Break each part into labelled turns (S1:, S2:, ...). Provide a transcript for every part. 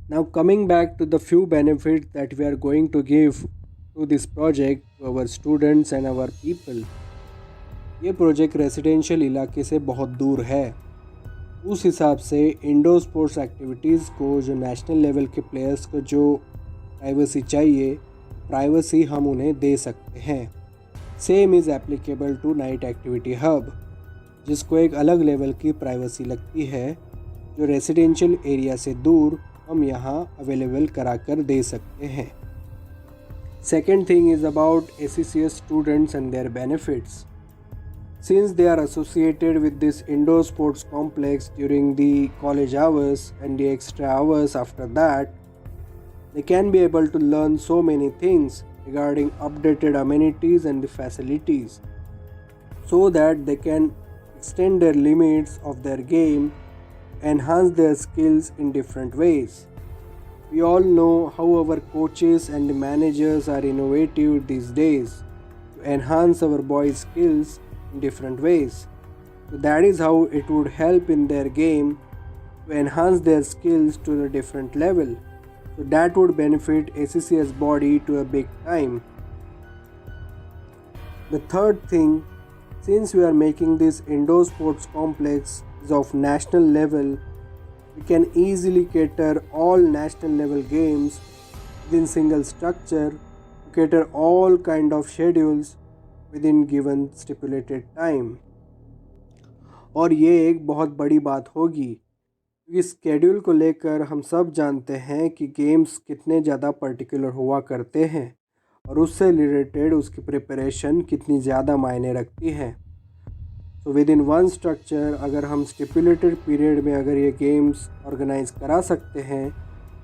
S1: Now, coming back to the few benefits that we are going to give to this project to our students and our people. ये project residential इलाके से बहुत दूर है। उस हिसाब से इंडोर स्पोर्ट्स एक्टिविटीज़ को जो नेशनल लेवल के प्लेयर्स को जो प्राइवेसी चाहिए, प्राइवेसी हम उन्हें दे सकते हैं। Same is applicable to night activity hub, जिसको एक अलग लेवल की प्राइवेसी लगती है जो रेसिडेंशियल एरिया से दूर हम यहाँ अवेलेबल करा कर दे सकते हैं। Second thing is about ACCS students and their benefits. Since they are associated with this indoor sports complex during the college hours and the extra hours after that, they can be able to learn so many things regarding updated amenities and the facilities so that they can extend their limits of their game, enhance their skills in different ways. We all know how our coaches and the managers are innovative these days to enhance our boys' skills in different ways. So that is how it would help in their game to enhance their skills to a different level. So that would benefit ACCS body to a big time. The third thing, since we are making this indoor sports complex is of national level, we can easily cater all national level games within single structure, to cater all kind of schedules within given stipulated time. और ये एक बहुत बड़ी बात होगी क्योंकि schedule को लेकर हम सब जानते हैं कि गेम्स कितने ज़्यादा पर्टिकुलर हुआ करते हैं और उससे रिलेटेड उसकी प्रिपरेशन कितनी ज़्यादा मायने रखती है। तो विद इन वन स्ट्रक्चर अगर हम स्टिपुलेटेड पीरियड में अगर ये गेम्स ऑर्गेनाइज करा सकते हैं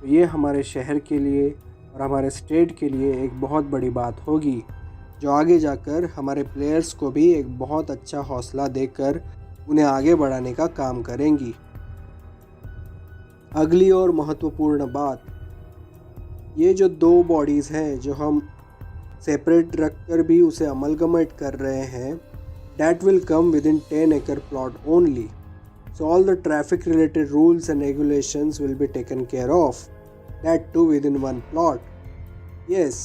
S1: तो ये हमारे शहर के लिए और हमारे स्टेट के लिए एक बहुत बड़ी बात होगी, जो आगे जाकर हमारे प्लेयर्स को भी एक बहुत अच्छा हौसला देकर उन्हें आगे बढ़ाने का काम करेंगी। अगली और महत्वपूर्ण बात, ये जो दो बॉडीज़ हैं जो हम सेपरेट रखकर भी उसे अमलगमेट कर रहे हैं, that will come within 10 acre plot only. So all the traffic related rules and regulations will be taken care of, that too within one plot. Yes,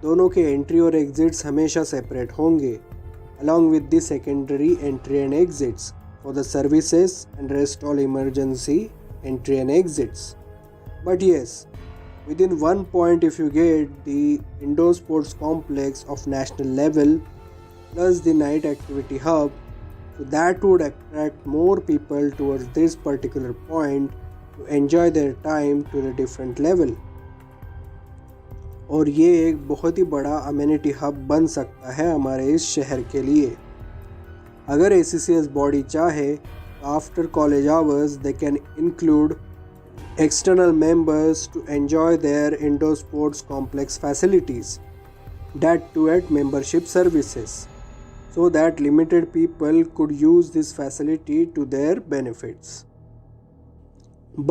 S1: दोनों के एंट्री और एग्जिट्स हमेशा सेपरेट होंगे along with the secondary entry and exits for the services and rest all emergency entry and exits. But yes, within one point if you get the indoor sports complex of national level plus the night activity hub, so that would attract more people towards this particular point to enjoy their time to a different level. और ये एक बहुत ही बड़ा amenity hub बन सकता है हमारे इस शहर के लिए। अगर ACCS बॉडी चाहे तो after college hours they can include external members to enjoy their indoor sports complex facilities, that too at membership services, so that limited people could use this facility to their benefits.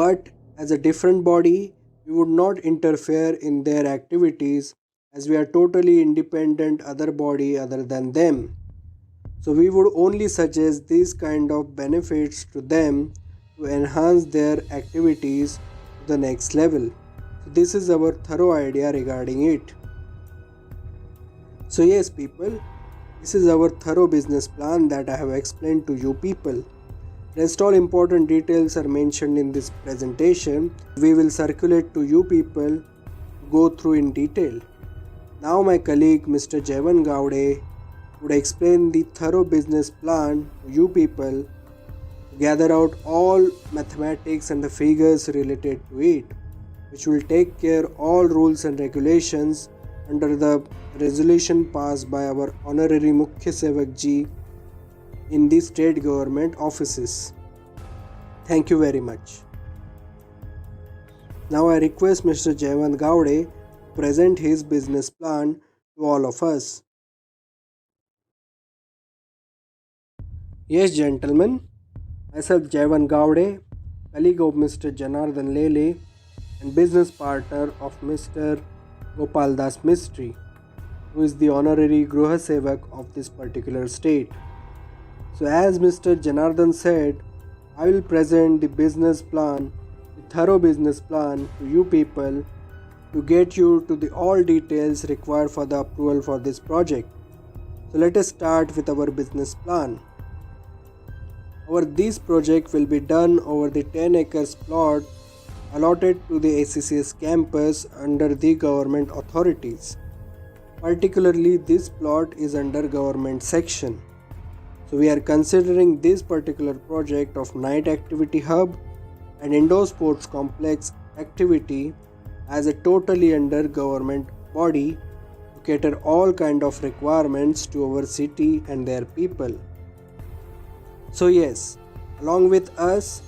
S1: But as a different body, we would not interfere in their activities as we are totally independent other body other than them. So we would only suggest these kind of benefits to them to enhance their activities to the next level. So this is our thorough idea regarding it. So yes people, this is our thorough business plan that I have explained to you people. Rest all important details are mentioned in this presentation. We will circulate to you people to go through in detail. Now my colleague Mr. Jaywant Gowde would explain the thorough business plan to you people, gather out all mathematics and the figures related to it, which will take care all rules and regulations under the resolution passed by our honorary Mukhya Sevakji in the state government offices. Thank you very much. Now I request Mr. Jaywant Gowde to present his business plan to all of us. Yes gentlemen, myself Jaywant Gowde, colleague of Mr. Janardan Leeloo and business partner of Mr. Gopaldas Mystery, who is the honorary Mukhya Sevak of this particular state. So as Mr. Janardan said, I will present the business plan with thorough business plan to you people to get you to the all details required for the approval for this project. So let us start with our business plan. This project will be done over the 10 acres plot allotted to the ACCS campus under the government authorities. Particularly this plot is under government section. So we are considering this particular project of night activity hub and indoor sports complex activity as a totally under government body to cater all kind of requirements to our city and their people. So yes, along with us,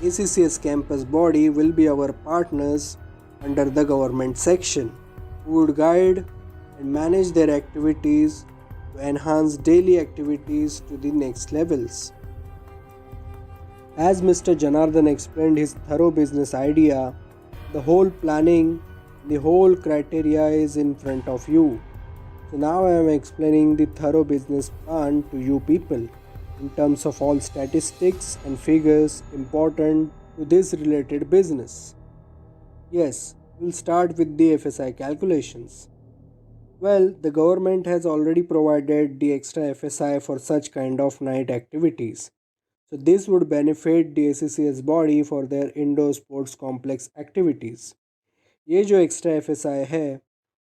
S1: ACCS campus body will be our partners under the government section who would guide and manage their activities to enhance daily activities to the next levels. As Mr. Janardan explained his thorough business idea, the whole planning, the whole criteria is in front of you. So now I am explaining the thorough business plan to you people in terms of all statistics and figures important to this related business. Yes, we'll start with the FSI calculations. Well, the government has already provided the extra FSI for such kind of night activities. So this would benefit the ACCS body for their indoor sports complex activities. ये जो extra FSI है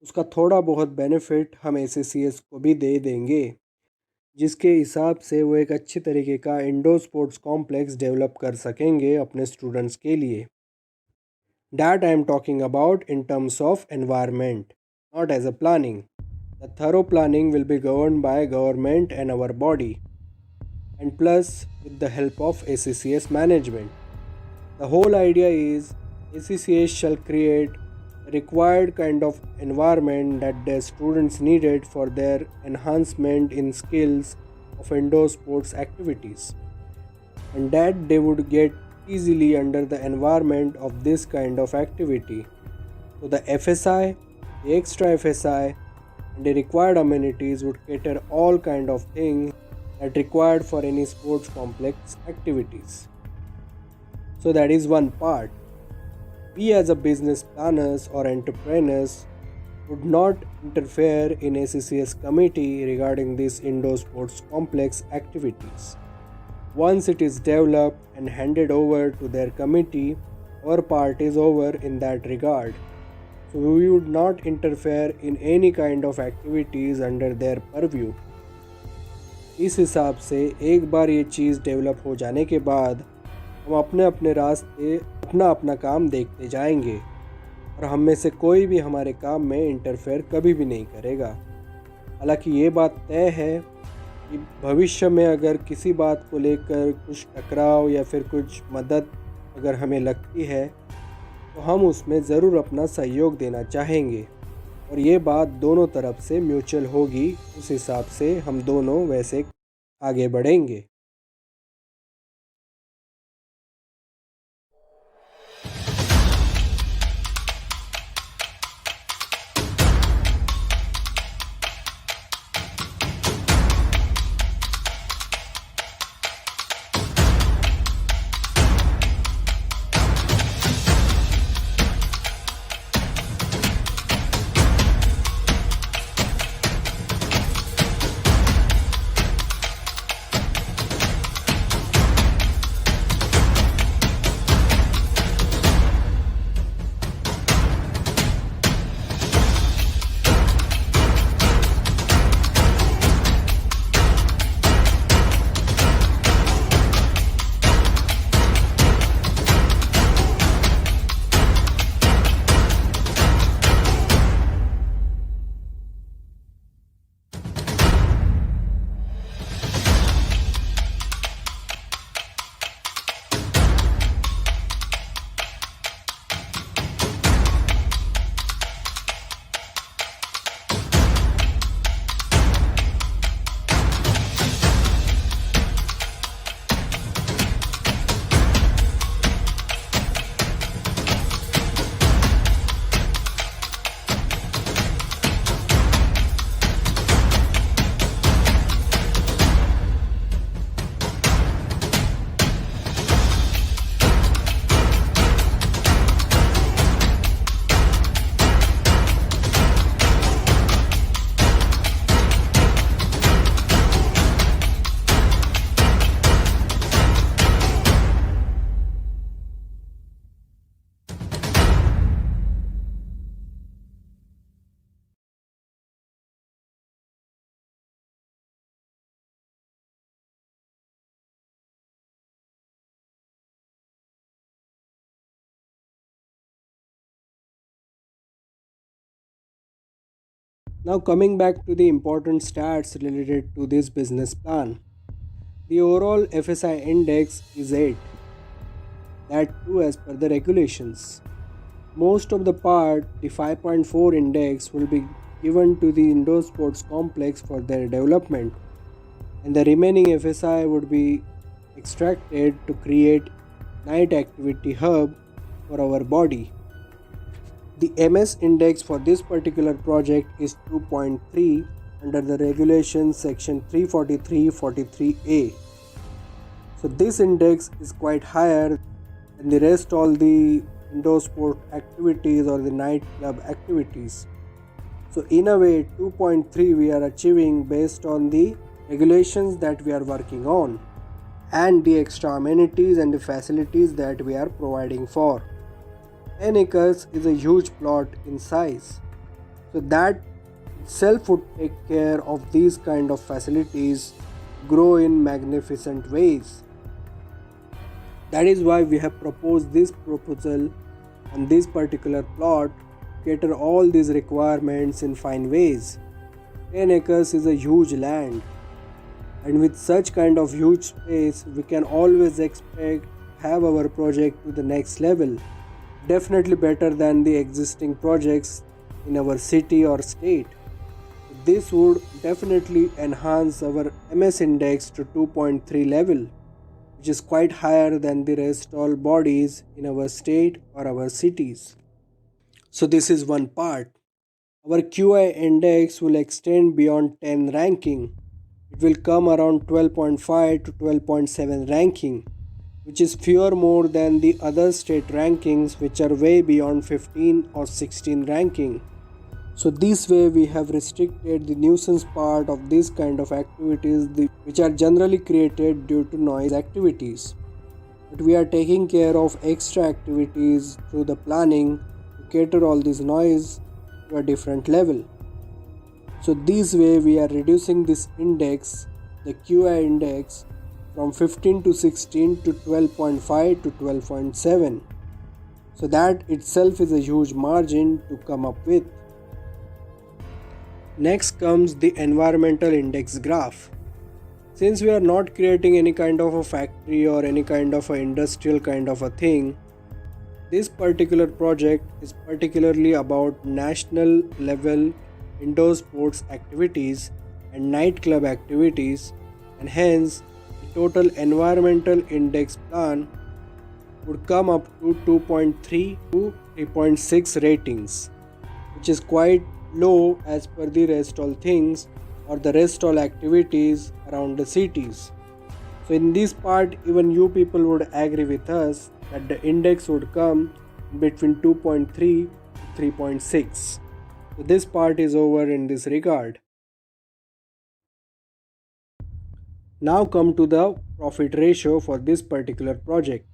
S1: उसका थोड़ा बहुत benefit हम ACCS को भी दे देंगे, जिसके हिसाब से वो एक अच्छी तरीके का इंडोर स्पोर्ट्स कॉम्प्लेक्स डेवलप कर सकेंगे अपने स्टूडेंट्स के लिए. That I am talking about in terms of environment, not as a planning. The thorough planning will be governed by government and our body, and plus with the help of ACCS management. The whole idea is ACCS shall create a required kind of environment that their students needed for their enhancement in skills of indoor sports activities, and that they would get easily under the environment of this kind of activity. So the FSI, the extra FSI and the required amenities would cater all kind of things that required for any sports complex activities. So that is one part. We as a business planners or entrepreneurs would not interfere in ACCS committee regarding these indoor sports complex activities. Once it is developed and handed over to their committee, our part is over in that regard. So we would not interfere in any kind of activities under their purview. इस हिसाब से एक बार ये चीज़ develop हो जाने के बाद हम अपने अपने रास्ते अपना अपना काम देखते जाएंगे और हम में से कोई भी हमारे काम में इंटरफेयर कभी भी नहीं करेगा. हालांकि ये बात तय है कि भविष्य में अगर किसी बात को लेकर कुछ टकराव या फिर कुछ मदद अगर हमें लगती है तो हम उसमें ज़रूर अपना सहयोग देना चाहेंगे और ये बात दोनों तरफ से म्यूचुअल होगी. उस हिसाब से हम दोनों वैसे आगे बढ़ेंगे. Now coming back to the important stats related to this business plan. The overall FSI index is 8, that too as per the regulations. Most of the part, the 5.4 index will be given to the indoor sports complex for their development, and the remaining FSI would be extracted to create night activity hub for our body. The MS index for this particular project is 2.3 under the regulation section 343-43A. So this index is quite higher than the rest all the indoor sport activities or the nightclub activities. So in a way 2.3 we are achieving based on the regulations that we are working on and the extra amenities and the facilities that we are providing for. 10 acres is a huge plot in size. So that itself would take care of these kind of facilities grow in magnificent ways. That is why we have proposed this proposal on this particular plot to cater all these requirements in fine ways. 10 acres is a huge land, and with such kind of huge space we can always expect to have our project to the next level. Definitely better than the existing projects in our city or state. This would definitely enhance our MS index to 2.3 level, which is quite higher than the rest all bodies in our state or our cities. So this is one part. Our QI index will extend beyond 10 ranking. It will come around 12.5 to 12.7 ranking, which is fewer more than the other state rankings which are way beyond 15 or 16 ranking. So this way we have restricted the nuisance part of this kind of activities which are generally created due to noise activities. But we are taking care of extra activities through the planning to cater all this noise to a different level. So this way we are reducing this index, the QI index, from 15 to 16 to 12.5 to 12.7. So that itself is a huge margin to come up with. Next comes the environmental index graph. Since we are not creating any kind of a factory or any kind of a industrial kind of a thing, this particular project is particularly about national level indoor sports activities and nightclub activities, and hence the total environmental index plan would come up to 2.3 to 3.6 ratings, which is quite low as per the rest all things or the rest all activities around the cities. So in this part even you people would agree with us that the index would come between 2.3 to 3.6. So this part is over in this regard. Now come to the profit ratio for this particular project.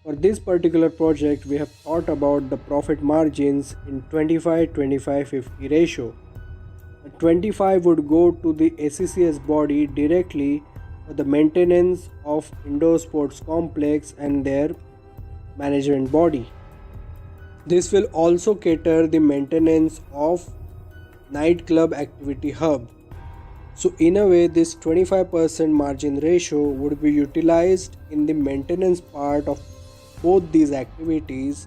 S1: For this particular project, we have thought about the profit margins in 25-25-50 ratio. 25 would go to the ACCS body directly for the maintenance of indoor sports complex and their management body. This will also cater the maintenance of nightclub activity hub. So in a way this 25% margin ratio would be utilized in the maintenance part of both these activities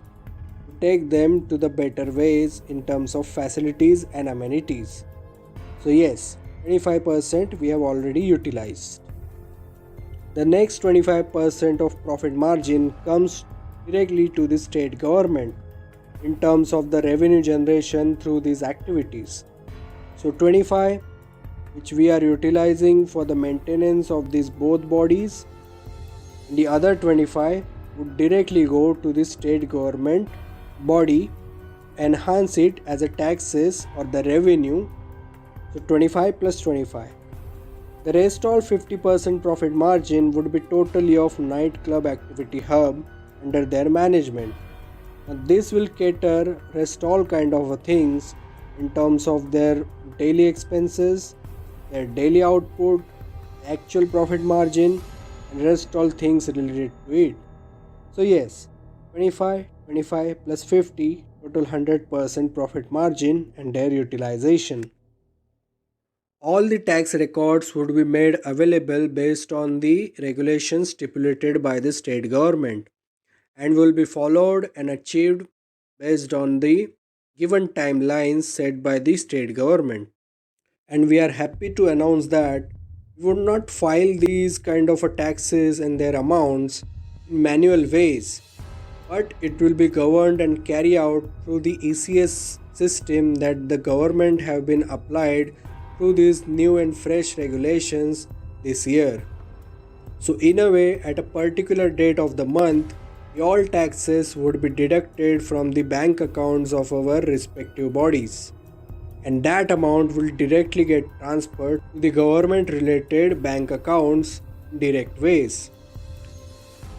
S1: to take them to the better ways in terms of facilities and amenities. So yes, 25% we have already utilized. The next 25% of profit margin comes directly to the state government in terms of the revenue generation through these activities. So 25 which we are utilizing for the maintenance of these both bodies, and the other 25 would directly go to the state government body, enhance it as a taxes or the revenue. So 25 plus 25. The rest all 50% profit margin would be totally of nightclub activity hub under their management. Now this will cater rest all kind of things in terms of their daily expenses, their daily output, actual profit margin, and rest all things related to it. So yes, 25, 25 plus 50, total 100% profit margin, and their utilization. All the tax records would be made available based on the regulations stipulated by the state government and will be followed and achieved based on the given timelines set by the state government. And we are happy to announce that we would not file these kind of a taxes and their amounts in manual ways, but it will be governed and carried out through the ECS system that the government have been applied through these new and fresh regulations this year. So in a way, at a particular date of the month, all taxes would be deducted from the bank accounts of our respective bodies, and that amount will directly get transferred to the government related bank accounts in direct ways.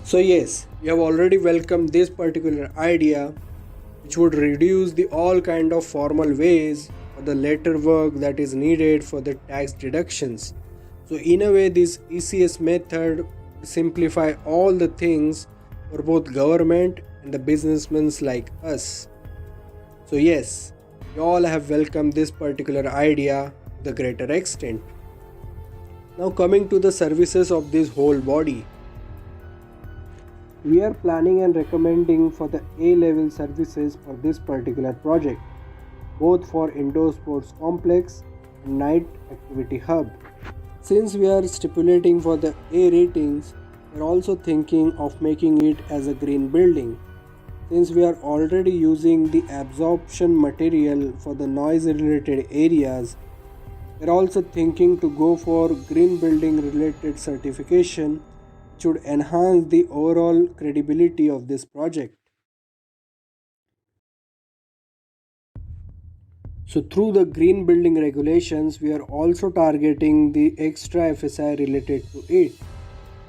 S1: So yes, we have already welcomed this particular idea, which would reduce the all kind of formal ways for the later work that is needed for the tax deductions. So in a way, this ECS method would simplify all the things for both government and the businessmen like us. So yes, we all have welcomed this particular idea to the greater extent. Now coming to the services of this whole body. We are planning and recommending for the A-level services for this particular project, both for indoor sports complex and night activity hub. Since we are stipulating for the A ratings, we are also thinking of making it as a green building. Since we are already using the absorption material for the noise related areas, we are also thinking to go for green building related certification, which would enhance the overall credibility of this project. So through the green building regulations, we are also targeting the extra FSI related to it,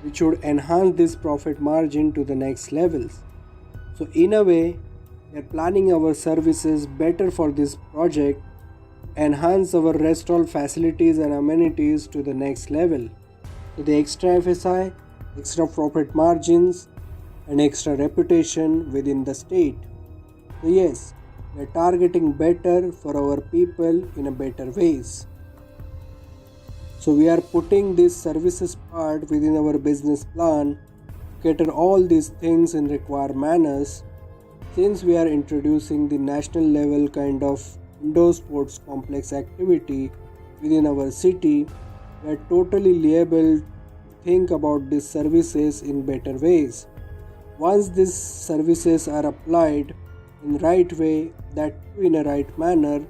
S1: which would enhance this profit margin to the next levels. So in a way, we are planning our services better for this project, enhance our restaurant facilities and amenities to the next level. So the extra FSI, extra profit margins, and extra reputation within the state. So yes, we are targeting better for our people in a better ways. So we are putting this services part within our business plan to cater all these things in required manners. Since we are introducing the national level kind of indoor sports complex activity within our city, we are totally liable to think about these services in better ways. Once these services are applied in right way, that too in a right manner,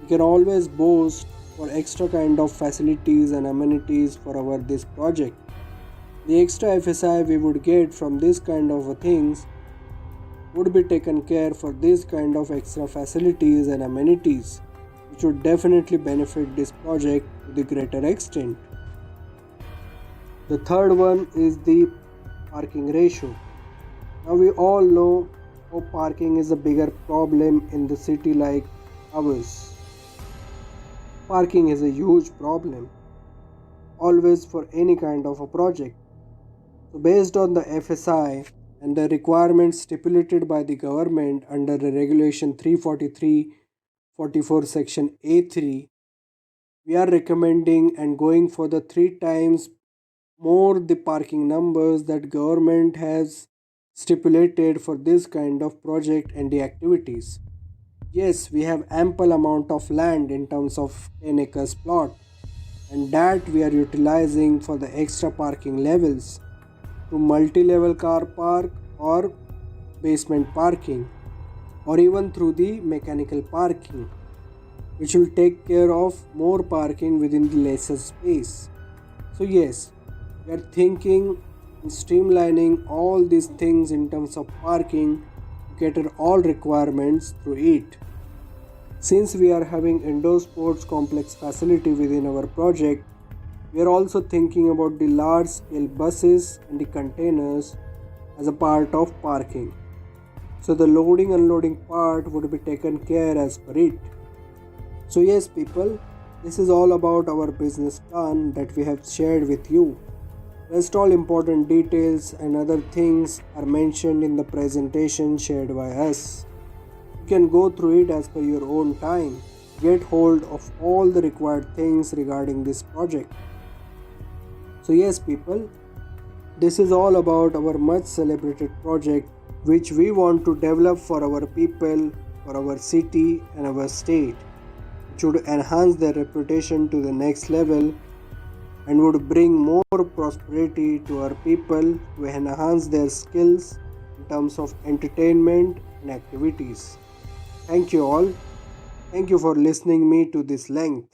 S1: we can always boast for extra kind of facilities and amenities for our this project. The extra FSI we would get from this kind of things would be taken care for this kind of extra facilities and amenities, which would definitely benefit this project to the greater extent. The third one is the parking ratio. Now we all know how parking is a bigger problem in the city like ours. Parking is a huge problem, always for any kind of a project. So based on the FSI and the requirements stipulated by the government under the regulation 343/44 section A3, we are recommending and going for the 3 times more the parking numbers that government has stipulated for this kind of project and the activities. Yes, we have ample amount of land in terms of 10 acres plot, and that we are utilizing for the extra parking levels to multi-level car park or basement parking, or even through the mechanical parking, which will take care of more parking within the lesser space. So yes, we are thinking in streamlining all these things in terms of parking to cater all requirements through it. Since we are having indoor sports complex facility within our project, we are also thinking about the large scale buses and the containers as a part of parking. So the loading unloading part would be taken care as per it. So yes people, this is all about our business plan that we have shared with you. Rest all important details and other things are mentioned in the presentation shared by us. You can go through it as per your own time. Get hold of all the required things regarding this project. So, yes, people, this is all about our much celebrated project which we want to develop for our people, for our city, and our state. It should enhance their reputation to the next level and would bring more prosperity to our people to enhance their skills in terms of entertainment and activities. Thank you all. Thank you for listening me to this length.